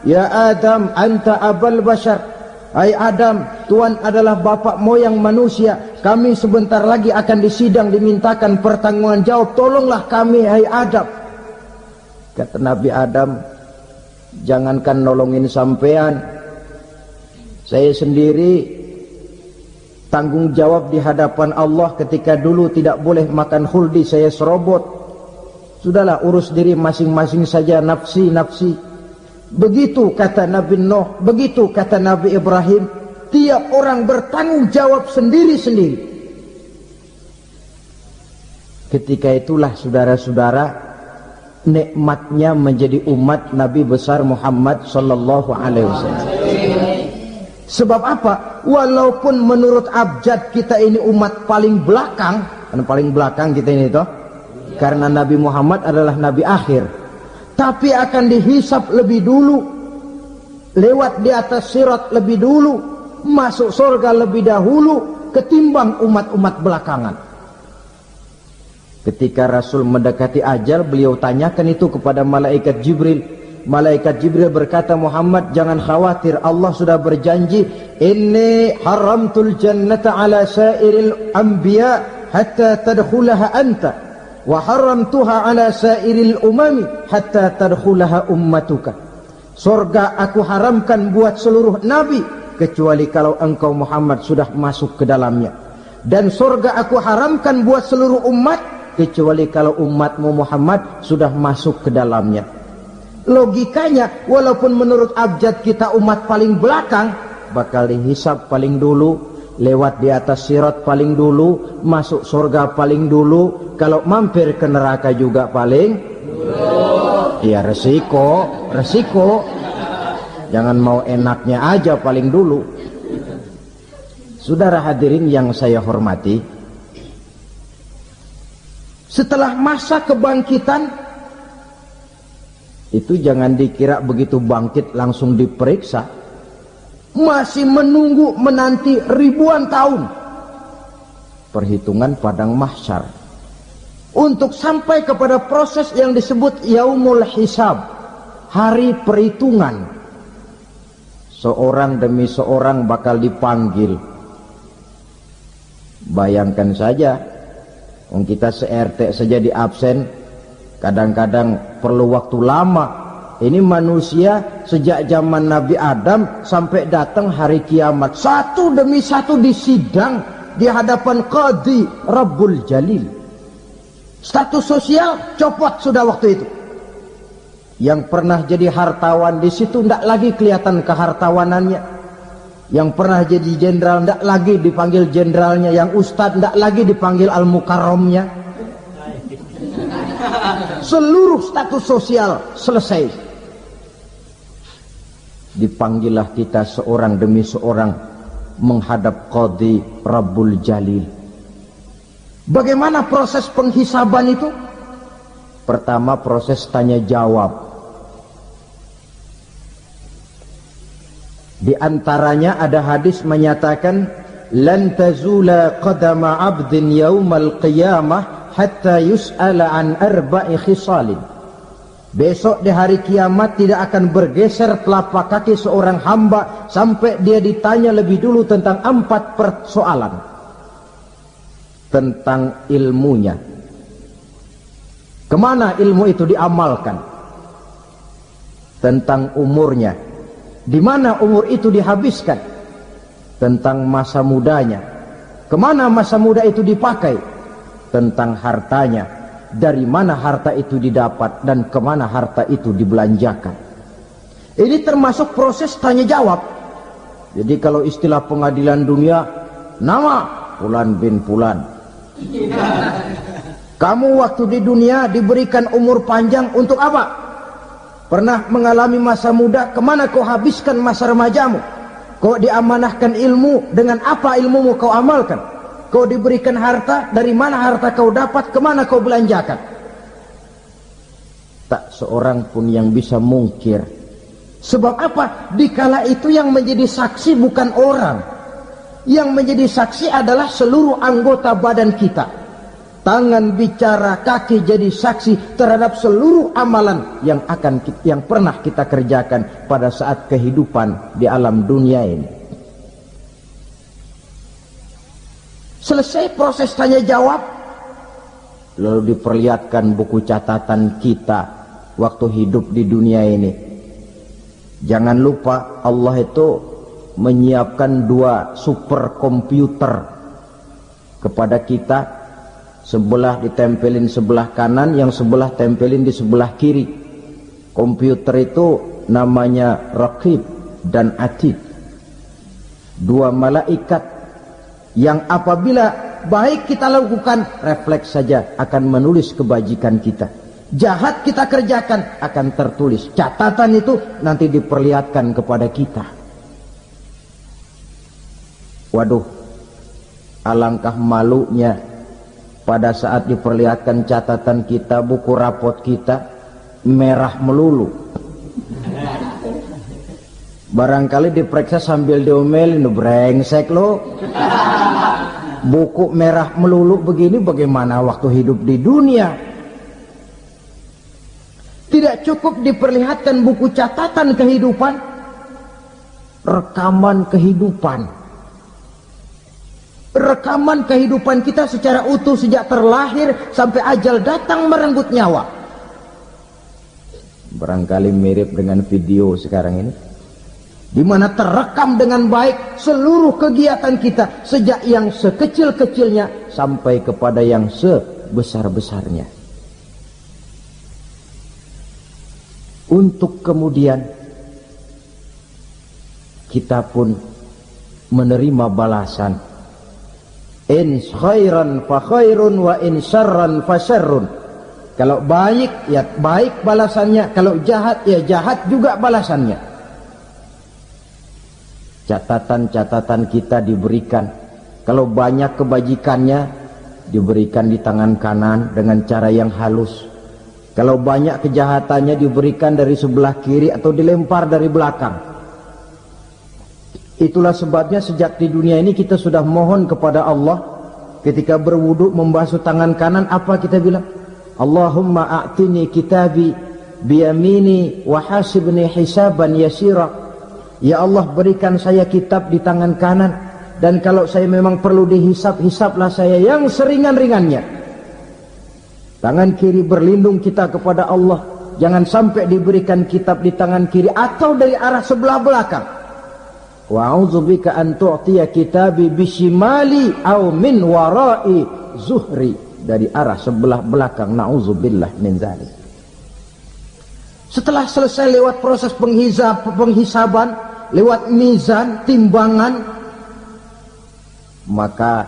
Ya Adam, anta abal bashar. Hai Adam, Tuhan adalah bapak moyang manusia. Kami sebentar lagi akan disidang, dimintakan pertanggungan jawab. Tolonglah kami, hai Adam. Kata Nabi Adam, jangankan nolongin sampean, saya sendiri tanggung jawab di hadapan Allah. Ketika dulu tidak boleh makan khuldi, saya serobot. Sudahlah, urus diri masing-masing saja, nafsi. Begitu kata Nabi Nuh, begitu kata Nabi Ibrahim. Tiap orang bertanggung jawab sendiri-sendiri. Ketika itulah saudara-saudara, nikmatnya menjadi umat Nabi besar Muhammad sallallahu alaihi wasallam. Sebab apa? Walaupun menurut abjad kita ini umat paling belakang, kan paling belakang kita ini toh, karena Nabi Muhammad adalah Nabi akhir, tapi akan dihisap lebih dulu, lewat di atas sirat lebih dulu, masuk surga lebih dahulu ketimbang umat-umat belakangan. Ketika Rasul mendekati ajal, beliau tanyakan itu kepada malaikat Jibril. Malaikat Jibril berkata, Muhammad jangan khawatir, Allah sudah berjanji, inni haramtul jannata ala sairil anbiya hatta tadkhulaha anta, wa haramtuha ala sairil umami hatta tadkhulaha ummatuka. Surga aku haramkan buat seluruh nabi kecuali kalau engkau Muhammad sudah masuk ke dalamnya, dan surga aku haramkan buat seluruh umat kecuali kalau umatmu Muhammad sudah masuk ke dalamnya. Logikanya, walaupun menurut abjad kita umat paling belakang, bakal dihisap paling dulu, lewat di atas sirat paling dulu, masuk surga paling dulu, kalau mampir ke neraka juga paling dulu. Ya resiko. Jangan mau enaknya aja paling dulu. Saudara hadirin yang saya hormati, setelah masa kebangkitan itu jangan dikira begitu bangkit langsung diperiksa. Masih menunggu menanti ribuan tahun perhitungan padang mahsyar untuk sampai kepada proses yang disebut yaumul hisab, hari perhitungan. Seorang demi seorang bakal dipanggil. Bayangkan saja, kita se-RT saja di absen, kadang-kadang perlu waktu lama. Ini manusia sejak zaman Nabi Adam sampai datang hari kiamat, satu demi satu disidang di hadapan Qadhi Rabbul Jalil. Status sosial copot sudah waktu itu. Yang pernah jadi hartawan di situ tidak lagi kelihatan kehartawanannya. Yang pernah jadi jenderal tidak lagi dipanggil jenderalnya. Yang ustadz tidak lagi dipanggil al-mukarramnya. Seluruh status sosial selesai. Dipanggillah kita seorang demi seorang menghadap Qadhi Rabbul Jalil. Bagaimana proses penghisaban itu? Pertama, proses tanya jawab. Di antaranya ada hadis menyatakan, lan tazula qadama 'abdin yaumal qiyamah hatta yus'ala an arba'i khisalin. Besok di hari kiamat tidak akan bergeser telapak kaki seorang hamba sampai dia ditanya lebih dulu tentang 4 persoalan. Tentang ilmunya, kemana ilmu itu diamalkan. Tentang umurnya, di mana umur itu dihabiskan. Tentang masa mudanya, kemana masa muda itu dipakai. Tentang hartanya, dari mana harta itu didapat dan kemana harta itu dibelanjakan. Ini termasuk proses tanya jawab. Jadi kalau istilah pengadilan dunia, nama Fulan bin Fulan. Kamu waktu di dunia diberikan umur panjang untuk apa? Pernah mengalami masa muda, kemana kau habiskan masa remajamu? Kau diamanahkan ilmu, dengan apa ilmumu kau amalkan? Kau diberikan harta, dari mana harta kau dapat, kemana kau belanjakan? Tak seorang pun yang bisa mungkir. Sebab apa? Dikala itu yang menjadi saksi bukan orang, Yang menjadi saksi adalah seluruh anggota badan kita. Tangan bicara, kaki jadi saksi terhadap seluruh amalan yang pernah kita kerjakan pada saat kehidupan di alam dunia ini. Selesai proses tanya jawab, lalu diperlihatkan buku catatan kita waktu hidup di dunia ini. Jangan lupa Allah itu menyiapkan 2 superkomputer kepada kita, sebelah ditempelin sebelah kanan, yang sebelah tempelin di sebelah kiri. Komputer itu namanya Raqib dan Atid, 2 malaikat yang apabila baik kita lakukan, refleks saja akan menulis kebajikan kita. Jahat kita kerjakan akan tertulis. Catatan itu nanti diperlihatkan kepada kita. Waduh, alangkah malunya pada saat diperlihatkan catatan kita, buku rapot kita merah melulu. Barangkali diperiksa sambil diomelin, brengsek lo. Buku merah melulu begini, bagaimana waktu hidup di dunia? Tidak cukup diperlihatkan buku catatan kehidupan, rekaman kehidupan. Rekaman kehidupan kita secara utuh sejak terlahir sampai ajal datang merenggut nyawa. Barangkali mirip dengan video sekarang ini, di mana terekam dengan baik seluruh kegiatan kita, sejak yang sekecil-kecilnya sampai kepada yang sebesar-besarnya. Untuk kemudian kita pun menerima balasan. In khairan fa khairun wa in syarran fa syarrun. Kalau baik ya baik balasannya, kalau jahat ya jahat juga balasannya. Catatan-catatan kita diberikan. Kalau banyak kebajikannya diberikan di tangan kanan dengan cara yang halus. Kalau banyak kejahatannya diberikan dari sebelah kiri atau dilempar dari belakang. Itulah sebabnya sejak di dunia ini kita sudah mohon kepada Allah. Ketika berwudu membasuh tangan kanan, apa kita bilang? Allahumma a'tini kitabi biyamini wa hasibni hisaban yasira. Ya Allah, berikan saya kitab di tangan kanan, dan kalau saya memang perlu dihisab, hisablah saya yang seringan-ringannya. Tangan kiri berlindung kita kepada Allah, jangan sampai diberikan kitab di tangan kiri atau dari arah sebelah belakang. Wa a'udzubika an tu'tiya kitabi bishimali aw min wara'i zuhri, dari arah sebelah belakang. Na'udzubillah min dzalik. Setelah selesai lewat proses penghisaban, lewat mizan, timbangan, maka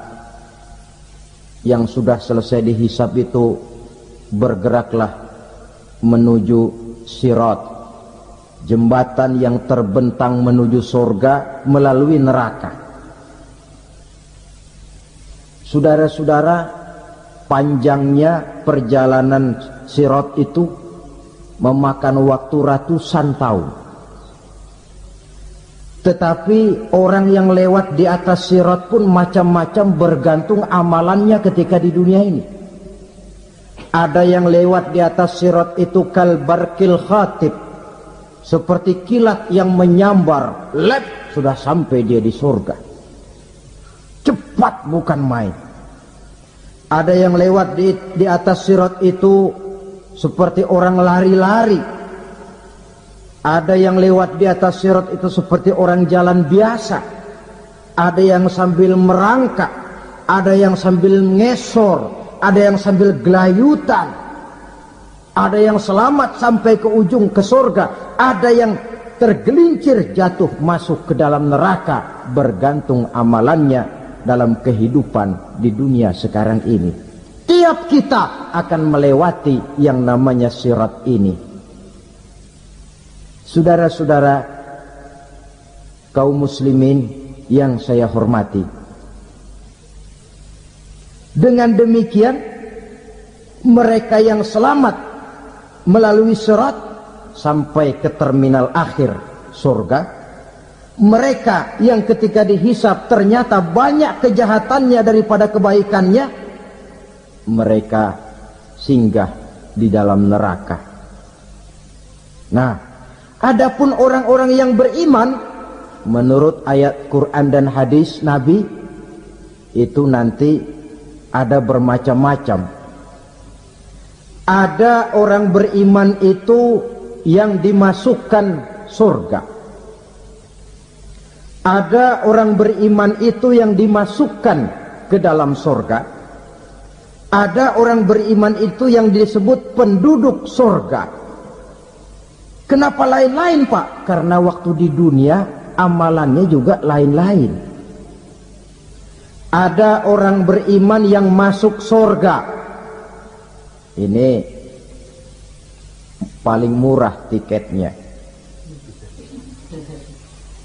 yang sudah selesai dihisab itu bergeraklah menuju sirat, jembatan yang terbentang menuju surga melalui neraka. Saudara-saudara, panjangnya perjalanan sirat itu memakan waktu ratusan tahun. Tetapi orang yang lewat di atas sirat pun macam-macam, bergantung amalannya ketika di dunia ini. Ada yang lewat di atas sirat itu kalbarkil khatib, seperti kilat yang menyambar, lep, sudah sampai dia di surga. Cepat bukan main. Ada yang lewat di atas sirat itu seperti orang lari-lari. Ada yang lewat di atas sirat itu seperti orang jalan biasa. Ada yang sambil merangkak, ada yang sambil ngesor, ada yang sambil gelayutan, ada yang selamat sampai ke ujung ke surga, ada yang tergelincir jatuh masuk ke dalam neraka, bergantung amalannya dalam kehidupan di dunia sekarang ini. Tiap kita akan melewati yang namanya sirat ini. Saudara-saudara kaum muslimin yang saya hormati, dengan demikian mereka yang selamat melalui sirat sampai ke terminal akhir surga, mereka yang ketika dihisab ternyata banyak kejahatannya daripada kebaikannya, mereka singgah di dalam neraka. Nah, adapun orang-orang yang beriman menurut ayat Quran dan hadis Nabi itu nanti ada bermacam-macam. Ada orang beriman itu yang dimasukkan surga. Ada orang beriman itu yang dimasukkan ke dalam surga. Ada orang beriman itu yang disebut penduduk surga. Kenapa lain-lain, Pak? Karena waktu di dunia amalannya juga lain-lain. Ada orang beriman yang masuk surga. Ini paling murah tiketnya.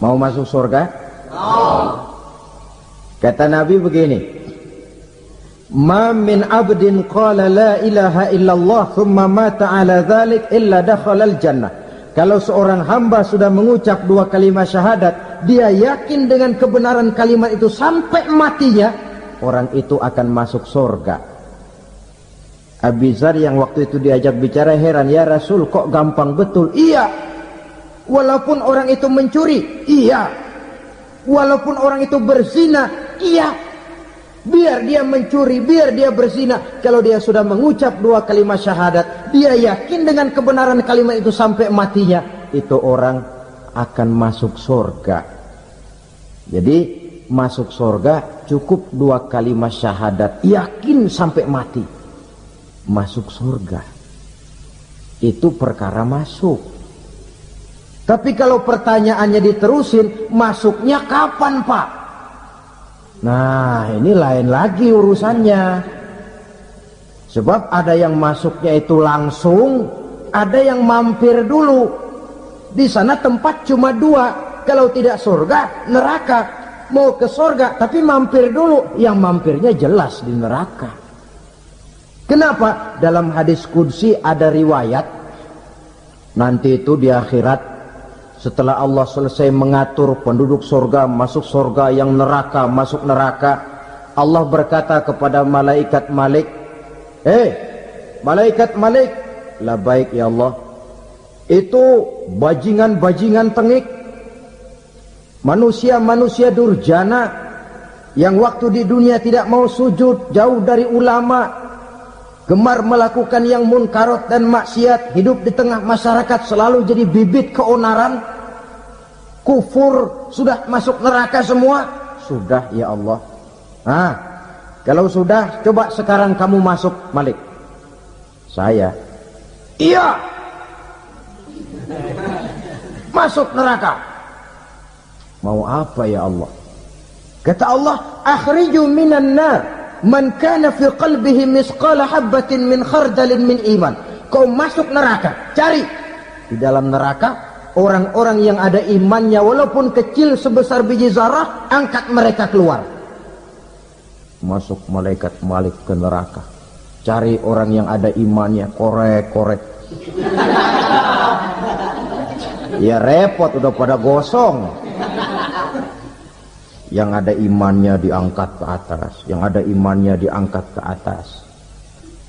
Mau masuk surga? Kata Nabi begini, ma min abdin qala la ilaha illallah thumma mata ala dhalik illa dakhalal jannah. Kalau seorang hamba sudah mengucap dua kalimat syahadat, dia yakin dengan kebenaran kalimat itu sampai matinya, orang itu akan masuk surga. Abi Dzar yang waktu itu diajak bicara heran, ya Rasul kok gampang betul? Iya. Walaupun orang itu mencuri, iya. Walaupun orang itu berzina, iya. Biar dia mencuri, biar dia berzina, kalau dia sudah mengucap dua kalimat syahadat, dia yakin dengan kebenaran kalimat itu sampai matinya, itu orang akan masuk surga. Jadi masuk surga cukup dua kalimat syahadat, yakin sampai mati, masuk surga. Itu perkara masuk. Tapi kalau pertanyaannya diterusin, masuknya kapan, Pak? Nah, ini lain lagi urusannya. Sebab ada yang masuknya itu langsung, ada yang mampir dulu. Di sana tempat cuma dua, kalau tidak surga, neraka. Mau ke surga, tapi mampir dulu. Yang mampirnya jelas di neraka. Kenapa? Dalam hadis qudsi ada riwayat, nanti itu di akhirat, setelah Allah selesai mengatur penduduk surga masuk surga, yang neraka masuk neraka, Allah berkata kepada malaikat Malik, malaikat Malik, labaik ya Allah, itu bajingan-bajingan tengik, manusia-manusia durjana yang waktu di dunia tidak mau sujud, jauh dari ulama, gemar melakukan yang munkarat dan maksiat, hidup di tengah masyarakat selalu jadi bibit keonaran, kufur, sudah masuk neraka semua. Sudah ya Allah. Nah, kalau sudah, coba sekarang kamu masuk, Malik. Saya, iya, masuk neraka. Mau apa ya Allah? Kata Allah, akhriju minan nar man kana fi qalbihi misqala habbatin min khardalin min iman. Kau masuk neraka, cari di dalam neraka orang-orang yang ada imannya walaupun kecil sebesar biji zarah, angkat mereka keluar. Masuk malaikat Malik ke neraka, cari orang yang ada imannya, korek-korek. Ya repot, udah pada gosong. Yang ada imannya diangkat ke atas, yang ada imannya diangkat ke atas,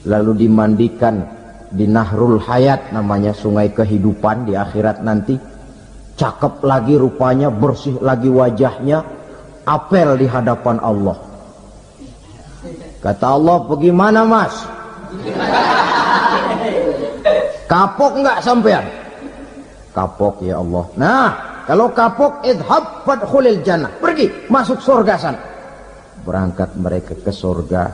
lalu dimandikan di Nahrul Hayat, namanya sungai kehidupan di akhirat nanti. Cakep lagi rupanya, bersih lagi wajahnya, apel di hadapan Allah. Kata Allah, bagaimana mas? Kapok nggak sampean? Kapok ya Allah. Nah, kalau kapok, idhab fadkhulil jannah, pergi masuk surga sana. Berangkat mereka ke surga,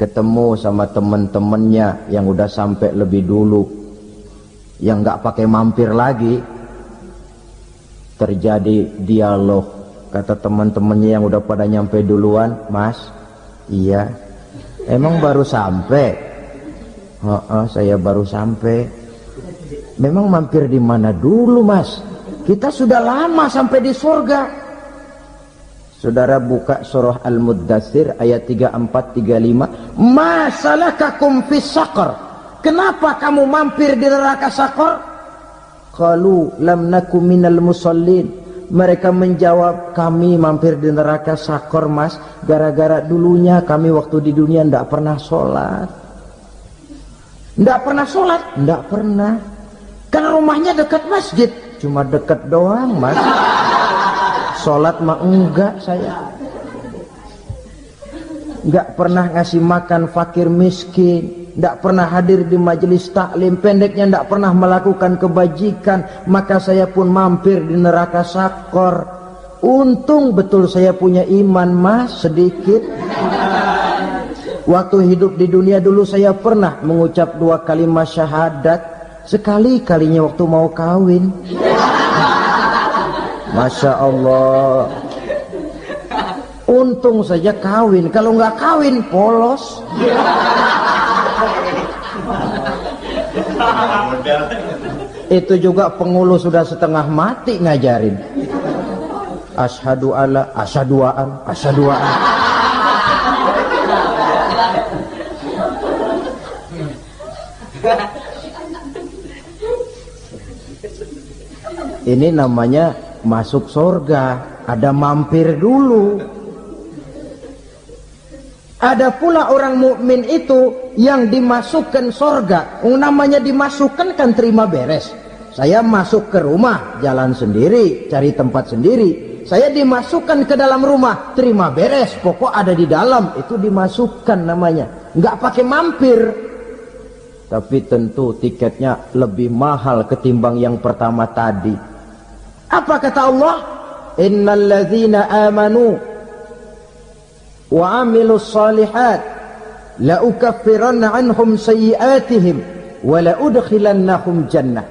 ketemu sama teman-temannya yang udah sampai lebih dulu, yang nggak pakai mampir lagi. Terjadi dialog. Kata teman-temannya yang udah pada nyampe duluan, mas, iya, emang baru sampai? Saya baru sampai. Memang mampir di mana dulu mas? Kita sudah lama sampai di surga. Saudara buka surah Al-Muddatsir ayat 34-35. Ma salakakum fis saqar? Kenapa kamu mampir di neraka Saqar? Qalu lam nakum minal musallin. Mereka menjawab, kami mampir di neraka sakor mas, gara-gara dulunya kami waktu di dunia tidak pernah sholat. Tidak pernah sholat? Tidak pernah. Karena rumahnya dekat masjid. Cuma dekat doang mas. Sholat mah enggak saya. Enggak pernah ngasih makan fakir miskin, enggak pernah hadir di majelis taklim, pendeknya enggak pernah melakukan kebajikan, maka saya pun mampir di neraka sakor. Untung betul saya punya iman mas sedikit. Waktu hidup di dunia dulu saya pernah mengucap 2 kalimat syahadat, sekali-kalinya waktu mau kawin. Masya Allah. Untung saja kawin, kalau nggak kawin polos. Itu juga pengulu sudah setengah mati ngajarin. Asyhadu alla, asyaduaan, asyaduaan. Ini namanya masuk surga, ada mampir dulu. Ada pula orang mukmin itu yang dimasukkan surga. Namanya dimasukkan kan terima beres. Saya masuk ke rumah, jalan sendiri, cari tempat sendiri. Saya dimasukkan ke dalam rumah, terima beres, pokok ada di dalam, itu dimasukkan namanya. Nggak pakai mampir. Tapi tentu tiketnya lebih mahal ketimbang yang pertama tadi. Apa kata Allah? Innal ladzina amanu wa amilus salihat la ukaffiranna anhum sayyi'atihim wa la udkhilannahum jannah.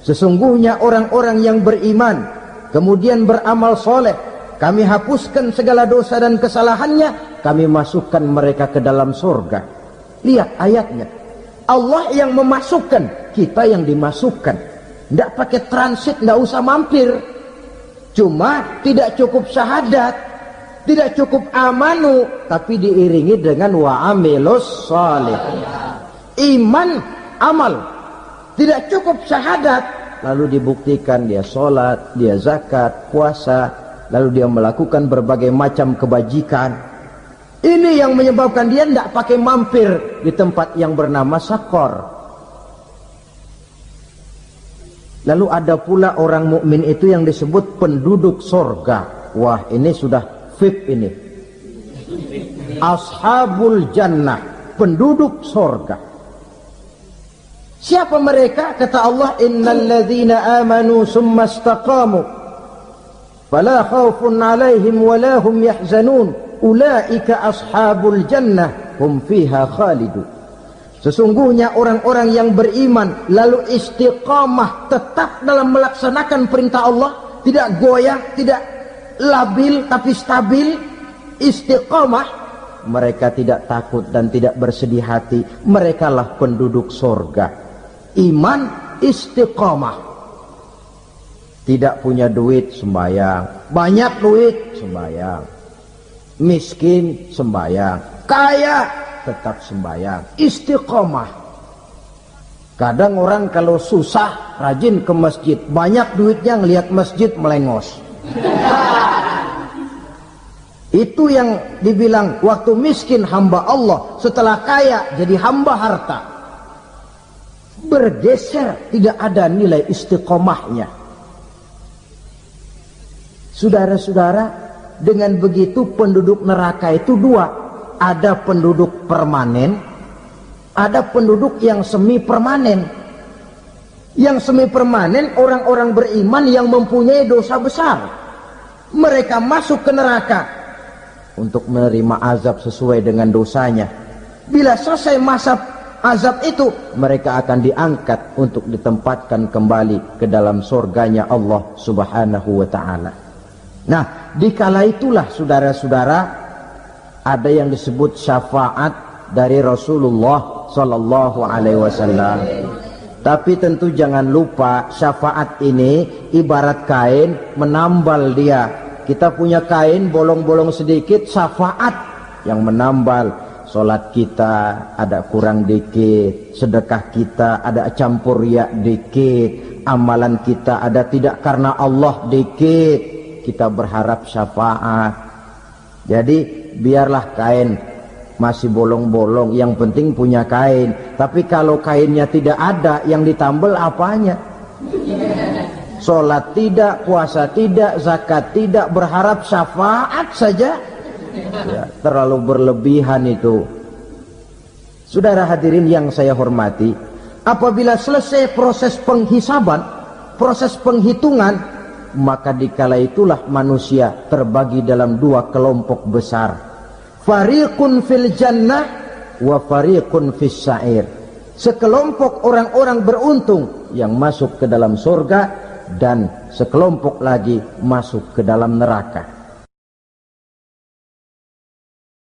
Sesungguhnya orang-orang yang beriman kemudian beramal soleh, kami hapuskan segala dosa dan kesalahannya, kami masukkan mereka ke dalam surga. Lihat ayatnya, Allah yang memasukkan, kita yang dimasukkan. Tidak pakai transit, tidak usah mampir. Cuma tidak cukup syahadat, tidak cukup amanu, tapi diiringi dengan wa'amilus salih. Iman, amal. Tidak cukup syahadat, lalu dibuktikan dia sholat, dia zakat, puasa, lalu dia melakukan berbagai macam kebajikan. Ini yang menyebabkan dia tidak pakai mampir di tempat yang bernama sakor. Lalu ada pula orang mukmin itu yang disebut penduduk sorga. Wah, ini sudah VIP ini. Ashabul jannah, penduduk sorga. Siapa mereka? Kata Allah, innal ladzina amanu summa istaqamu fala khaufun alaihim wala hum yahzanun ulaika ashabul jannah hum fiha khalidun. Sesungguhnya orang-orang yang beriman lalu istiqamah, tetap dalam melaksanakan perintah Allah, tidak goyah, tidak labil tapi stabil, istiqamah, mereka tidak takut dan tidak bersedih hati. Merekalah penduduk surga. Iman, istiqamah. Tidak punya duit, sembahyang. Banyak duit, sembahyang. Miskin, sembahyang. Kaya, tetap sembahyang. Istiqamah. Kadang orang kalau susah rajin ke masjid, banyak duitnya ngelihat masjid melengos. Itu yang dibilang waktu miskin hamba Allah, setelah kaya jadi hamba harta. Bergeser, tidak ada nilai istiqomahnya. Saudara-saudara, dengan begitu penduduk neraka itu dua. Ada penduduk permanen, ada penduduk yang semi permanen. Yang semi permanen orang-orang beriman yang mempunyai dosa besar. Mereka masuk ke neraka untuk menerima azab sesuai dengan dosanya. Bila selesai masa azab itu, mereka akan diangkat untuk ditempatkan kembali ke dalam surganya Allah Subhanahu wa ta'ala. Nah, dikala itulah saudara-saudara, ada yang disebut syafaat dari Rasulullah Sallallahu Alaihi Wasallam. Tapi tentu jangan lupa, syafaat ini ibarat kain menambal dia. Kita punya kain bolong-bolong sedikit, syafaat yang menambal. Solat kita ada kurang dikit, sedekah kita ada campur riak dikit, amalan kita ada tidak karena Allah dikit. kita berharap syafaat. Jadi biarlah kain masih bolong-bolong, yang penting punya kain. Tapi kalau kainnya tidak ada, yang ditambal apanya? Sholat tidak, puasa tidak, zakat tidak, berharap syafaat saja, ya, terlalu berlebihan itu. Saudara hadirin yang saya hormati, apabila selesai proses penghisaban, proses penghitungan, maka dikala itulah manusia terbagi dalam dua kelompok besar. Fariqun fil jannah wa fariqun fis sa'ir. Sekelompok orang-orang beruntung yang masuk ke dalam surga, dan sekelompok lagi masuk ke dalam neraka.